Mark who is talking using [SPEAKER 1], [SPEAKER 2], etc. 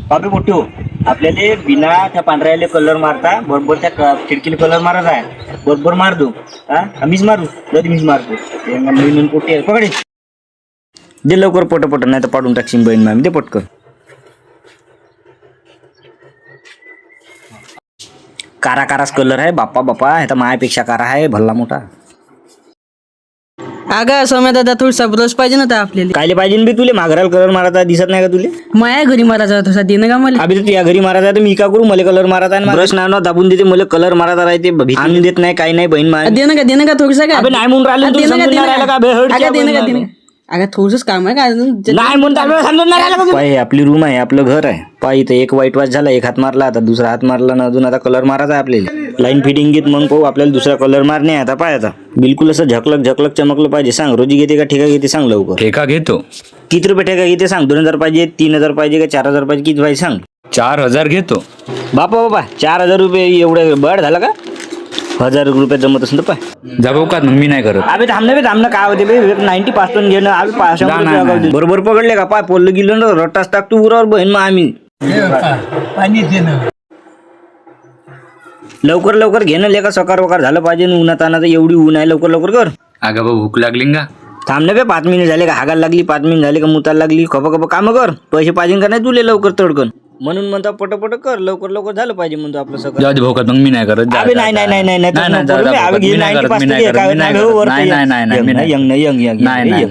[SPEAKER 1] बाबी मोठो आपल्याला बिना त्या पांढऱ्याले कलर मारता बरोबर त्या खिडकीला कलर मारायचा आहे बरोबर मार दो मीच मारू कधी मीच मारतो नवीन पोटी पकडे दे लवकर पटपट नाही तर पाडून टाकशील बहीण मॅम दे पटकन कारा काराच कलर आहे बाप्पा बाप्पा हे तर मायापेक्षा कारा आहे भल्ला मोठा
[SPEAKER 2] अगं सौम्या दादा थोडसा ब्रश पाहिजे ना आपल्याला.
[SPEAKER 1] कायले पाहिजे बी तुले माघराला कलर मारायचा दिसत नाही का तुले
[SPEAKER 2] माया घरी मारायचा थोडसा देणं का मला.
[SPEAKER 1] अभि तू या घरी मारायचा तर मी का करू मला कलर मारायचा आहे ब्रश नाव दाबून देते मला कलर मारायचा राहते आणून देत नाही काही नाही बहीण मा
[SPEAKER 2] देणं का थोडसा का
[SPEAKER 1] अबे नाही म्हणून राहिलं तू समजून नाही राहिलं का बे हट
[SPEAKER 2] अगं थोडंच काम आहे का अजून
[SPEAKER 1] नाही म्हणून आपल्याला समजून नाही राहिलं का पाय आपली रूम आहे आपलं घर आहे पाय इथं एक वाईट वाज झाला एक हात मारला आता दुसरा हात मारला ना अजून आता कलर मारायचा आहे आपल्याला लाईन फिटिंग घेत मग पाहू आपल्याला दुसरा कलर मारणे आता पाय आता बिलकुल असं झकलक चमकलं पाहिजे सांग रोजी घेते का ठेका घेते सांग लवकर
[SPEAKER 3] ठेका घेतो.
[SPEAKER 1] किती रुपये ठेका घेते सांग 2000 पाहिजे 3000 पाहिजे का 4000 पाहिजे किती पाहिजे सांग
[SPEAKER 3] 4000 घेतो.
[SPEAKER 1] बापा 4000 रुपये एवढे बड झाला का 1000 रुपये जमत असेल तर पाय
[SPEAKER 3] जाऊ का मग मी नाही करत.
[SPEAKER 1] अबे थांबणं काय होते बे 90 पासून घेणं अबे 500
[SPEAKER 3] नाही,
[SPEAKER 1] रुपये
[SPEAKER 3] नाही.
[SPEAKER 1] बरोबर पकडले का पाय पोललं गेलं ना रट्टाच टाक तू उरावर बहीण मग आम्ही लवकर घेणं लेका सकार वकार झालं पाहिजे उन्हात आणायचं एवढी ऊन आहे लवकर कर
[SPEAKER 3] अगं बा भूक लागली का.
[SPEAKER 1] थांब ना बे 5 मिनिट झाले का हागायला लागली 5 मिनिट झाले का मुताला लागली खप काम कर पैसे पाहिजे का नाही तुले लवकर तडकन म्हणून म्हणता पटपट कर लवकर झालं पाहिजे म्हणतो आपलं सगळं
[SPEAKER 3] जाऊ दे भाऊ मग मी नाही करत.
[SPEAKER 1] अबे नाही
[SPEAKER 3] नाही, जाऊ दे, मी नाही करत.
[SPEAKER 1] नाही